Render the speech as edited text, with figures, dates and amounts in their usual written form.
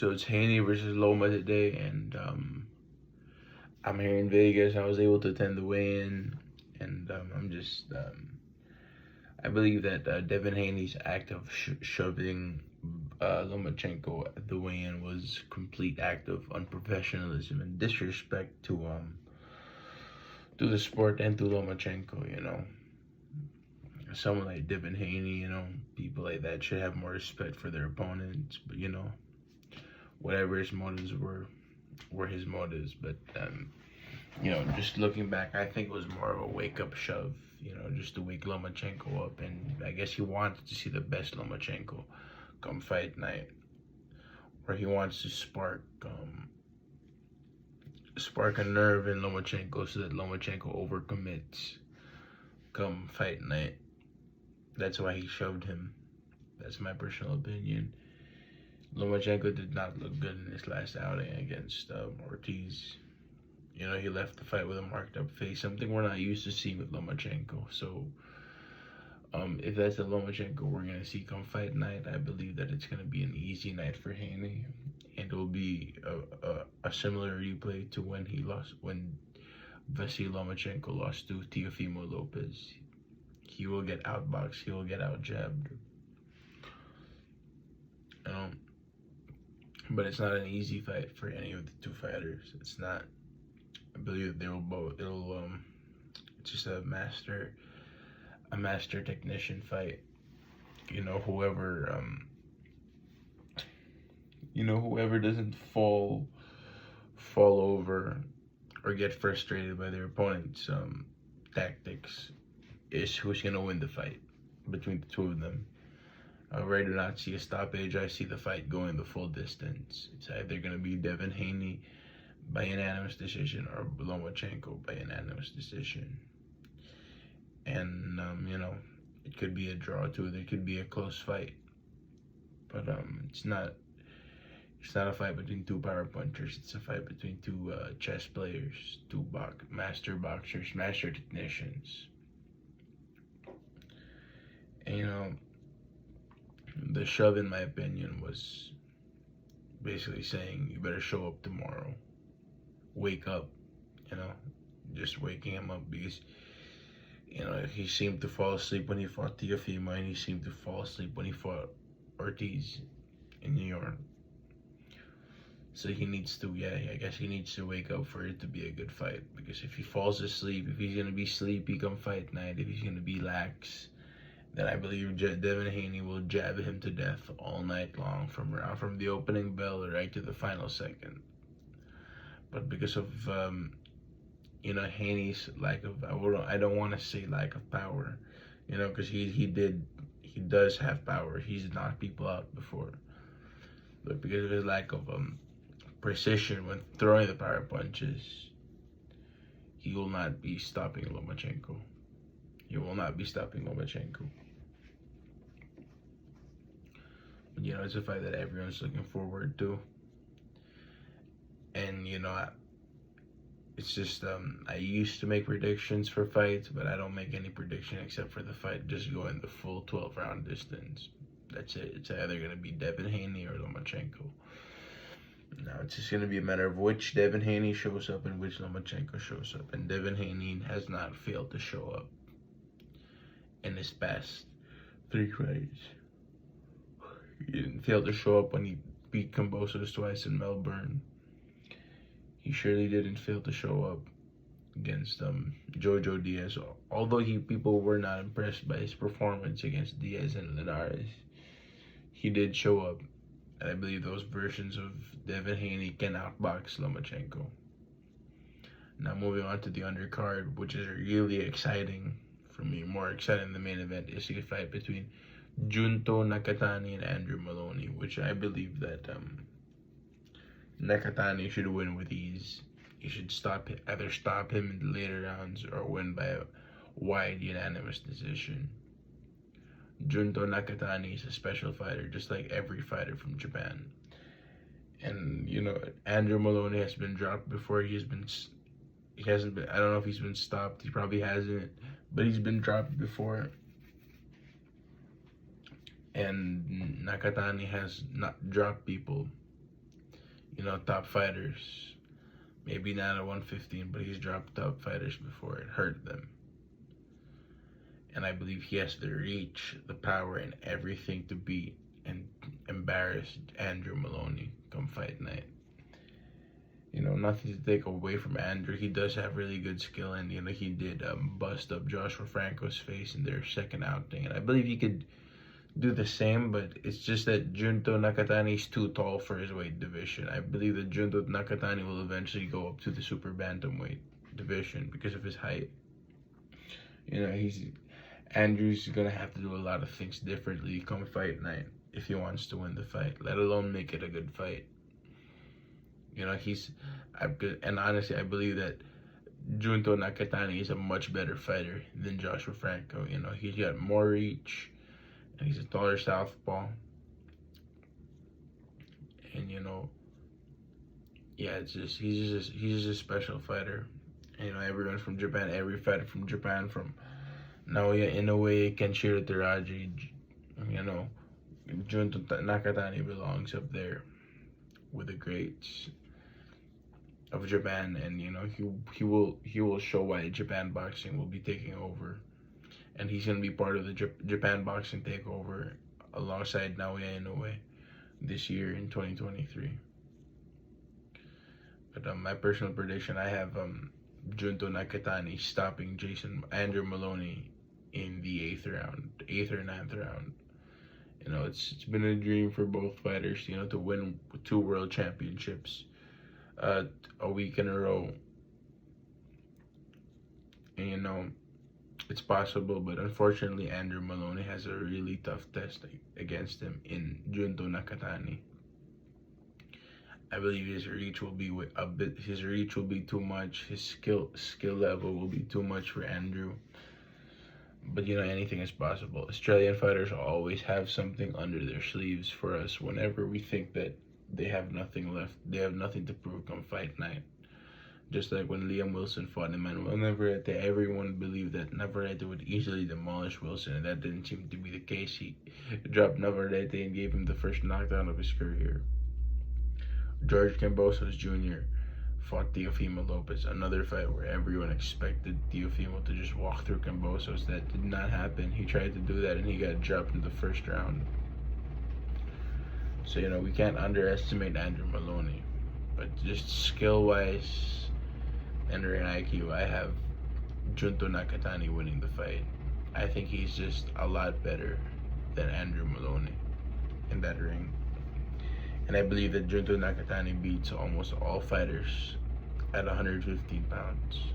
So it's Haney versus Loma today, and I'm here in Vegas. I was able to attend the weigh-in, and I believe that Devin Haney's act of shoving Lomachenko at the weigh-in was complete act of unprofessionalism and disrespect to the sport and to Lomachenko. Someone like Devin Haney, people like that should have more respect for their opponents. But whatever his motives were his motives. But just looking back, I think it was more of a wake-up shove. Just to wake Lomachenko up, and I guess he wanted to see the best Lomachenko come fight night, or he wants to spark a nerve in Lomachenko so that Lomachenko overcommits come fight night. That's why he shoved him. That's my personal opinion. Lomachenko did not look good in his last outing against Ortiz. He left the fight with a marked up face, something we're not used to seeing with Lomachenko. So, if that's the Lomachenko we're going to see come fight night, I believe that it's going to be an easy night for Haney. And it will be a similar replay to when Vasily Lomachenko lost to Teofimo Lopez. He will get outboxed, he will get out-jabbed. But it's not an easy fight for any of the two fighters. It's not. I believe they will both. It's just a master technician fight. Whoever doesn't fall over or get frustrated by their opponent's tactics is who's gonna win the fight between the two of them. However, I do not see a stoppage. I see the fight going the full distance. It's either gonna be Devin Haney by unanimous decision or Lomachenko by unanimous decision. And it could be a draw too. There could be a close fight, but it's not a fight between two power punchers. It's a fight between two chess players, two master boxers, master technicians. And the shove, in my opinion, was basically saying you better show up tomorrow. Wake up, just waking him up, because he seemed to fall asleep when he fought Teofimo, and he seemed to fall asleep when he fought Ortiz in New York. So he needs to, I guess he needs to wake up for it to be a good fight. Because if he falls asleep, if he's gonna be sleepy come fight night, if he's gonna be lax, then I believe Devin Haney will jab him to death all night long, from the opening bell right to the final second. But because of Haney's lack of, I don't want to say lack of power, because he does have power. He's knocked people out before. But because of his lack of precision when throwing the power punches, he will not be stopping Lomachenko. He will not be stopping Lomachenko. But it's a fight that everyone's looking forward to. And it's just I used to make predictions for fights, but I don't make any prediction except for the fight just going the full 12-round distance. That's it. It's either gonna be Devin Haney or Lomachenko. Now it's just gonna be a matter of which Devin Haney shows up and which Lomachenko shows up. And Devin Haney has not failed to show up in his past 3 fights. He didn't fail to show up when he beat Cambosos twice in Melbourne. He surely didn't fail to show up against Jojo Diaz. Although people were not impressed by his performance against Diaz and Linares, he did show up. And I believe those versions of Devin Haney can outbox Lomachenko. Now moving on to the undercard, which is really exciting for me. More exciting than the main event is the fight between Junto Nakatani and Andrew Moloney, which I believe that Nakatani should win with ease. He should either stop him in the later rounds or win by a wide unanimous decision. Junto Nakatani is a special fighter, just like every fighter from Japan. And Andrew Moloney has been dropped before. He hasn't been. I don't know if he's been stopped. He probably hasn't, but he's been dropped before. And Nakatani has not dropped people top fighters. Maybe not at 115, but he's dropped top fighters before and hurt them. And I believe he has the reach, the power, and everything to beat and embarrass Andrew Moloney come fight night. Nothing to take away from Andrew. He does have really good skill, and he did bust up Joshua Franco's face in their second outing, and I believe he could do the same. But it's just that Junto Nakatani is too tall for his weight division. I believe that Junto Nakatani will eventually go up to the super bantamweight division because of his height. Andrew's gonna have to do a lot of things differently come fight night if he wants to win the fight, let alone make it a good fight. And honestly, I believe that Junto Nakatani is a much better fighter than Joshua Franco. He's got more reach, and he's a taller southpaw. And yeah, he's just a special fighter. And, everyone from Japan, every fighter from Japan, from Naoya Inoue, Kenshiro Teraji, Junto Nakatani belongs up there with the greats of Japan, and he will show why Japan boxing will be taking over, and he's gonna be part of the Japan boxing takeover alongside Naoya Inoue this year in 2023. But my personal prediction, I have Junto Nakatani stopping Andrew Moloney in the 8th or 9th round. It's been a dream for both fighters, to win 2 world championships a week in a row. And it's possible, but unfortunately Andrew Moloney has a really tough test against him in Junto Nakatani. I believe his reach will be too much. His skill level will be too much for Andrew. But anything is possible. Australian fighters always have something under their sleeves for us whenever we think that they have nothing left. They have nothing to prove come fight night. Just like when Liam Wilson fought Emmanuel Navarrete, everyone believed that Navarrete would easily demolish Wilson, and that didn't seem to be the case. He dropped Navarrete and gave him the first knockdown of his career. George Kambosos Jr. fought Teofimo Lopez, another fight where everyone expected Teofimo to just walk through Kambosos. That did not happen. He tried to do that and he got dropped in the first round. So, we can't underestimate Andrew Moloney. But just skill-wise and ring IQ, I have Junto Nakatani winning the fight. I think he's just a lot better than Andrew Moloney in that ring. And I believe that Junto Nakatani beats almost all fighters at 115 pounds.